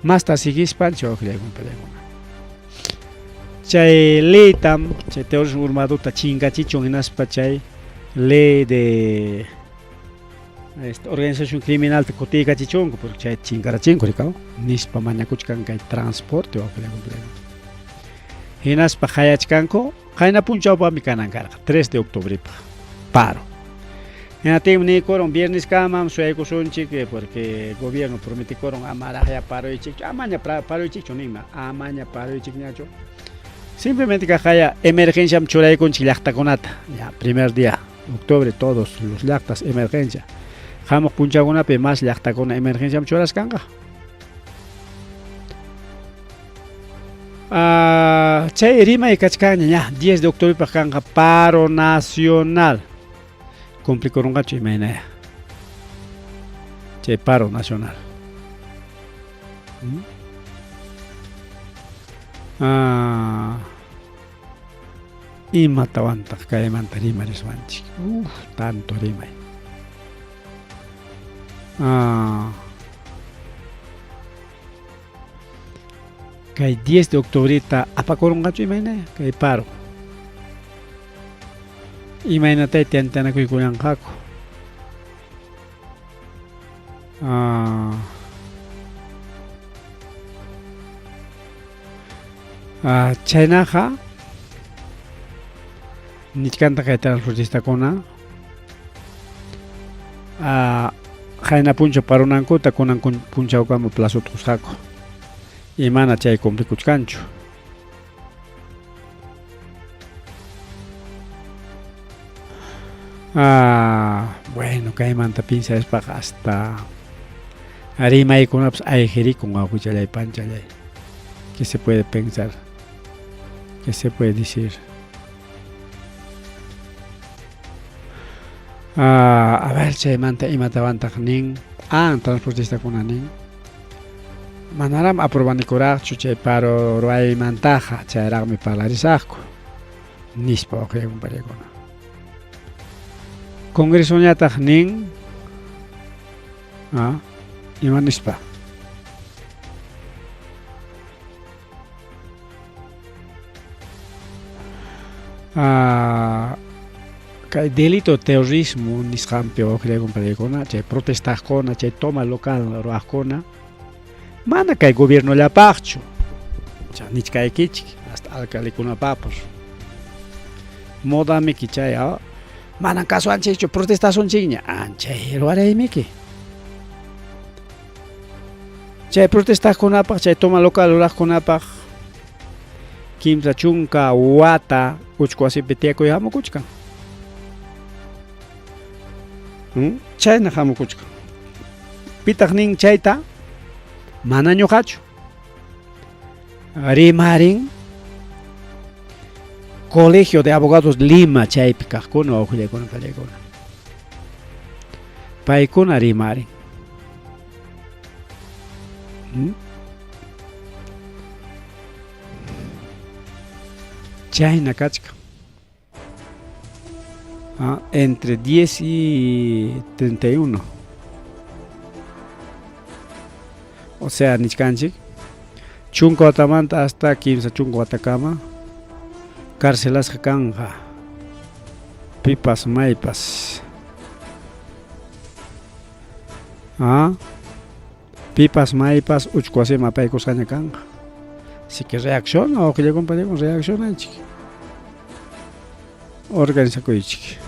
Masta sigispanchu awqllaywan pallaykuna. Chay leytam, chay terrorismo urmaduta chingachichun hinaspa chay ley de organización criminal kutikachishunku porque chay chinkarachinku rikaw nispa mañakuchkan kay transporte awqllaywan. Hinaspa hayachkanku qayna punchawpami kanan karqa 3 de octubre paro. Hinatimi nikuron viernes kamam suyaykusunchik porque gobierno prometikuron amaraqlla paroychik, amaña paroychikchu nima, amaña paroychikñachu. Simplemente kajaya emergencia churaykunchik llaqtakunata, ya primer día octubre todos los llaqtas emergencia. Hamuq punchakunapi más llaqtakuna emergencia churaskanqa. Chay rimay kachkanña ya 10 de octubre kanqa paro nacional. Complicarongachu imaynaya. Chay paro nacional. Imatawantaq kaymanta rimariswanchik. Tanto rimay. Kay 10 de octubreta apakurunqachu imaynaya kay paro. Imaynatay tiyantanakuykunanqaku. Chaynaqa nichkanta kay transportistakuna qayna puncha parunankuta kunan punchawkama plazo tukusqaku imana chay complicuchkanchu. Bueno, kaymanta pinsayaspaqa hasta rimaykunapas ayqirikun awquchallaypanchalay. ¿Qué se puede pensar? ¿Qué se puede decir? A ver, chaymanta imatawantaq nin transportistakuna nin manaram aprobanikuraqchu chay paro ruaymantaqa chayraqmi parlarisaqku nispa waqllaywan pallaykuna. Congresoñataq nin ima nispa kay delito terrorismo nisqanpi waqllaywan pallaykuna chay protestaqkuna chay toma local ruwaqkuna mana kay gobiernollapaqchu chay nichkaykichik hasta alcaldekunapapas modamiki chay mana kasuwanchikchu protestasunchikña chay ruwaraymiki chay protestaqkunapaq chay toma local ruraqkunapaq kimsa chunka wata uchku wasipi tiyakuy hamukuchkan. Chayna hamukuchkan. Pitaq nin chayta mana ñuqachu rimarin Colegio de Abogados Lima chaypi kaqkuna wawqillaykuna pallaykuna paykuna rimarin. Chayna kachka entre 10 y 31. O sea, nichkanchik chunka watamanta hasta 15 chunka watakama carcelasqa kanja pipas maypas pipas maypas uchku wasima apaykusqaña kanja. Así que reacciona wawqillaywan pallaykuna reaccionanchik organizakuychik.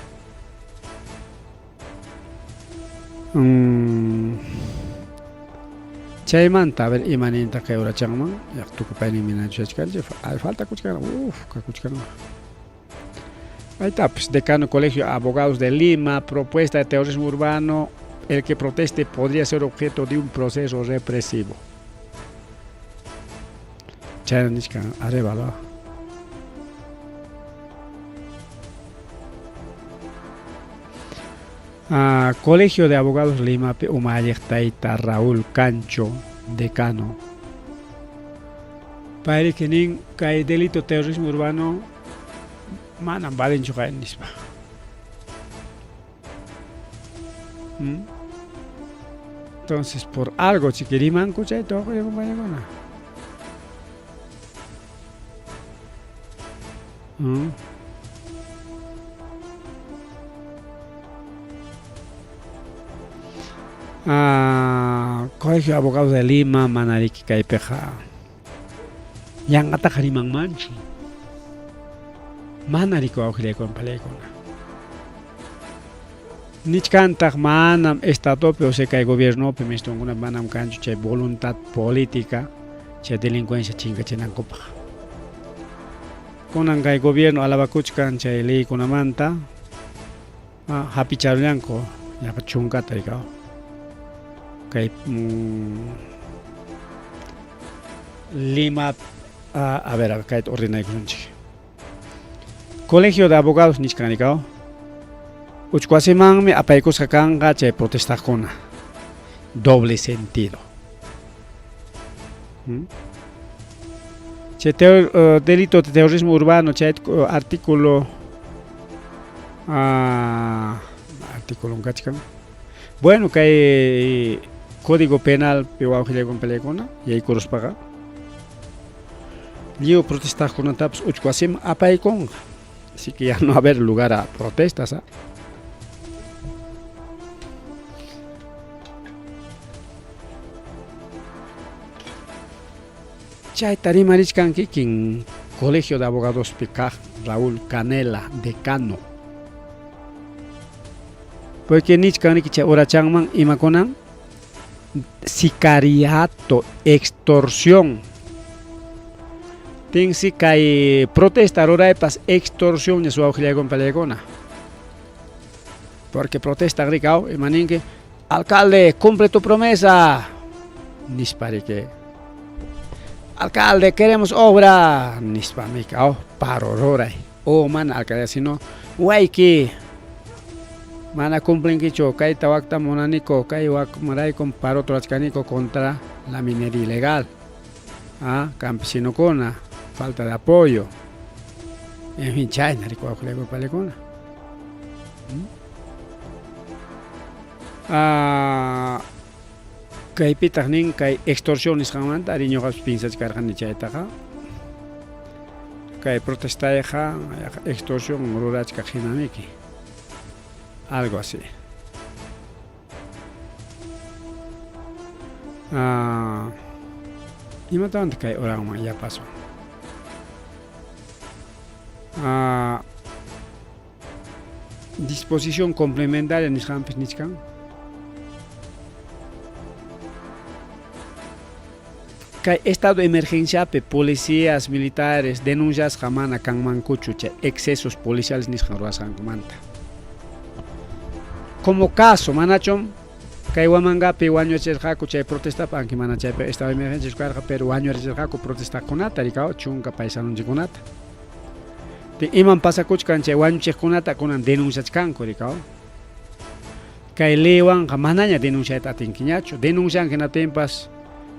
Chaymanta a ver imaninta qaywrachanman llaqtukupaynin minachuchkanchik falta kuchkana kuchkana. Ahí está, pues, decano Colegio de Abogados de Lima, propuesta de terrorismo urbano, el que proteste podría ser objeto de un proceso represivo. Chaynishka, arevalo. Colegio de Abogados Lima, Umayek Taita Raúl Cancho, decano. Para que nin cae delito terrorismo urbano, manan valen chukain nispa. Entonces, por algo, si queriman, escuchar todo, compañero. Colegio de Abogados de Lima, Manariki Kaipeja. Yangata Harimang Manchi. Manariko Aujileko en Palecona. Nichkantak manam estatope o seca el gobierno, pero una manam cancho che voluntad política, che delincuencia chinga chenancopa. Con el gobierno alabacuchkan che ley con la manta, happy charlanco, ya pachunga taigao. Que Lima, a ver, acá hay ordena Colegio de Abogados Nichkanikao. Uchquasiman me apaicos hakanga che protestar con doble sentido. Che delito de terrorismo urbano, che artículo un cachican. Bueno, que hay código penal pero con pelecona y hay coros paga. Yo protestar con taps uchquasim apaicon. Así que ya no va a haber lugar a protestas. Chay tarimarichkan kikin Colegio de Abogados Picaj Raúl Canela, decano. Porque nichkan ki ora changman imakonan sicariato, extorsión. Tin si kai protesta ahora pas extorsión de su auxilia con pelegona. Porque protesta gricao y maninque alcalde cumple tu promesa. Nispari que alcalde queremos obra. Nispamicao paro roray. Oh man alcalde sino waiki. Mana cumplen kicho kai tawakta monanico kai wak maray con paro trachcanico contra la minería ilegal. Campesino cona. Falta de apoyo. En fin, China, rico palecona. Kai pitagnin kai extorsiones jamanta ariño gas pinzas cargan ni chaitaja. Kai protestaja extorsión rurach kajinamiki. Algo así. Y mataban kai orama ya pasó. Disposición complementaria en Ishampis Nichkan. Que estado de emergencia pe policías militares denuncias jamana kanmankuchuche excesos policiales nisharuas manta. Como caso manachom que Huamanga peruano cherjaco che protesta panki manache estado de emergencia carga peruano cherjaco protesta conata ricao chunga paisano conata. Iman pasa kuchkan che wanche kunata kunan denuncias kanko ricao. Kai lewan mananya denuncia tatinkiñacho denuncian que na tempas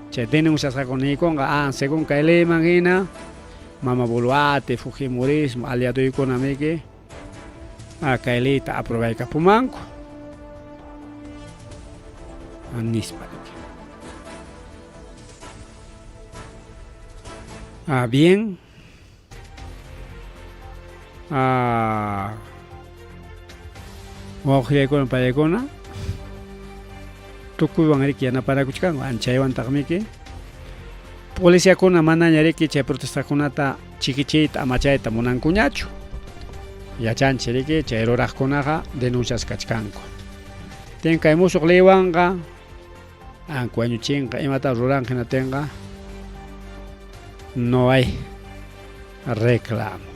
che denuncias con según kai le mangina mama boluate fujimorismo aliado económico kai le ta aprobay kapumanko anispa. Bien. Wajile con palecona. Tukuy wangariki yana para kuchkan anchaywan taqmiki. Policía kuna mana ñariki chay protesta kunata chikichita amachayta munankuñachu. Yachanchiriki chay ruraqkunaqa denuncias kachkanku. tenka musuq liwanqa wañuchinqa imata ruranqina tenga no hay reclamo.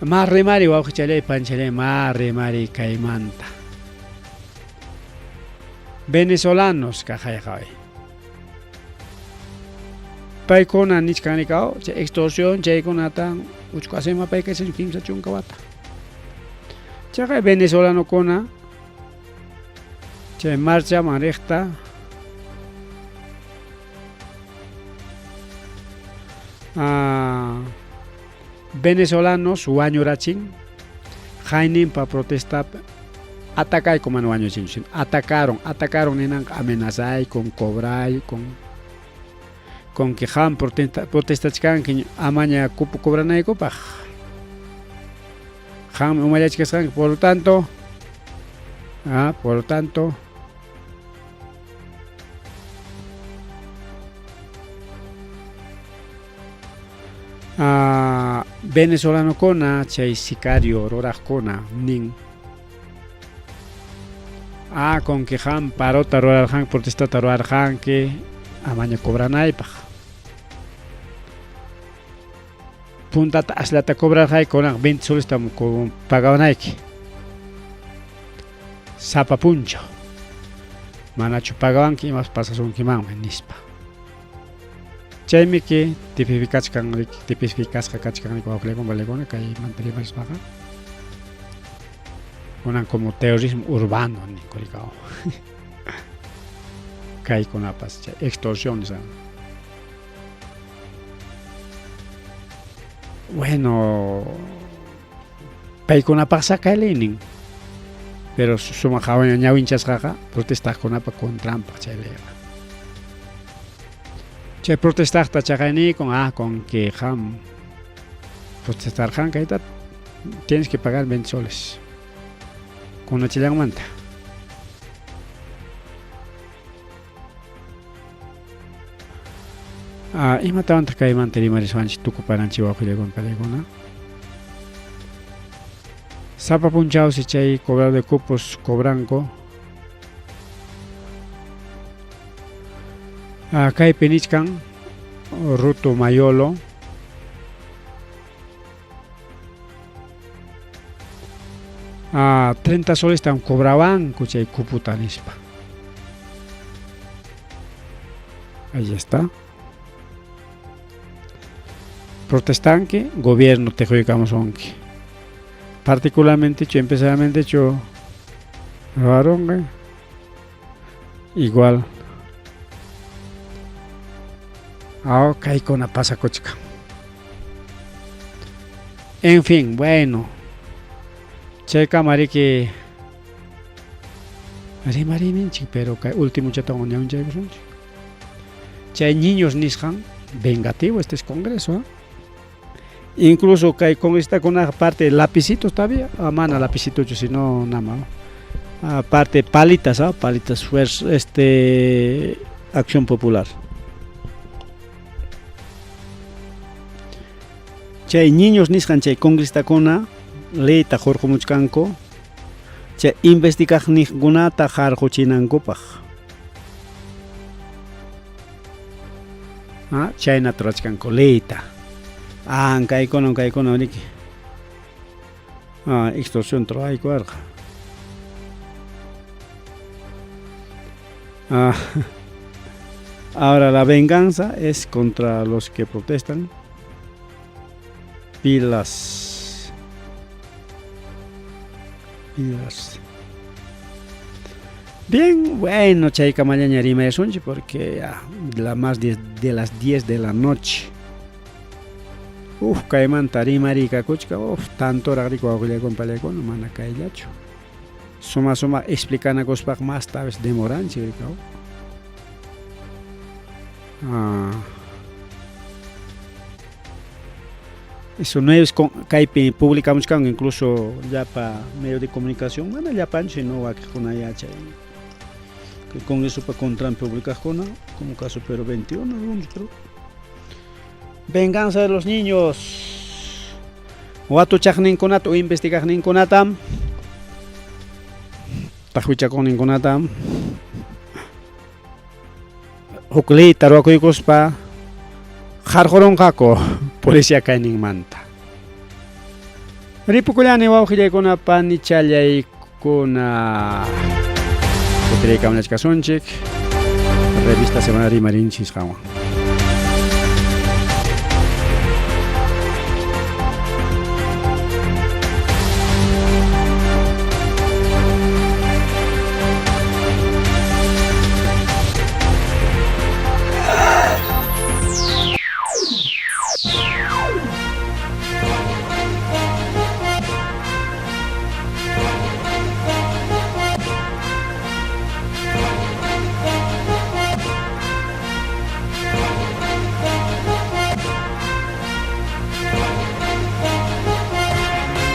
Marri mari wawqichalay panchalay marri mari kaymanta venezolanos kajayqaway paykuna nichkanrikaw chay extorsión chaykunata uchqasima paykaysan kimsa chunka wata chaqay venezolanokuna chay marchaman riqta venezolanos wañurachin hayninpa protesta atacay como wañuchin atacaron ninanqa amenazay con cobray con que han protestachkanki amaña cupo cobranaykupaq han umayachkasqanki por lo tanto venezolanokuna chay sicario ruraqkuna nin con que han parota rurarqan protestata rurarqanki amaña cobranaypaq puntata ashlata cobrarqaykunan 20 solista pagawanayki sapa puncho manachu pagawanki imas pasasunkimanmi nispa chaymi que tipificasqa kachkanriki wawqiykuna valekuna kay mantenimirispaqa kunan como terrorismo urbano nikurikaw kaykunapas chay extorsión nisqa. Bueno, paykunapaq saqaylinin pero sumaq ñawinchasqaqa protestaqkunapa contranpaq chaylayqa chay protestaqta chaqaynikun con que ham protestarqanqa kayta tienes que pagar 20 soles kunachillanmanta imatawantaq kaymanta rimariswanchik tukuparanchik wawqiykuna palaykuna sapa punchawsi chay cobrar de cupos cobranko kaypi nichkan Ruto Mayolo a 30 soles tan cobraban chay cuputa nispa. Ahí está. Protestanque, gobierno te jodicamos onki. Particularmente yo empezaramente yo varón igual. Kaykuna pasakuchka. En fin, bueno. Checa mariki rimarinchi, pero último chatón un chay niños nishan vengativo este es congreso. Incluso que congresista con una parte lapicitos todavía, mana lapicitos yo si no nada más. Aparte palitas, palitas fuerza Acción Popular. Chay niños nishan chay congresista con leita jorjo muchkanko chay investigaj nijgunata jarjuchinankupaj chayna trachkanko leita kaykuna niki extorsión traykuarqa ahora la venganza es contra los que protestan. Pilas. Bien, bueno, chayka mañana rima sunchi porque de las 10 de la noche. Kaymanta rimarika kuchka, tanto ragrico wawqillaykuwan palaykuna mana kayllachu. Suma explicana kuspaq más vez demoranchi rikaw. Eso no es kaypi publicamos kan incluso ya para medio de comunicación, mana ya pancho no va que con allá chay. Que con eso para contra publicar como caso pero 21 creo. Venganza de los niños. Watuchaqninkunata o investigaqninkunatam tajuichakuqninkunatam hukli tarwakuykuspa qarqurunqaku policía kayninmanta. Ripukullani wawqillaykuna panichallaykuna kutiraykamunachka kasunchik revista semana rimarinchis qawan.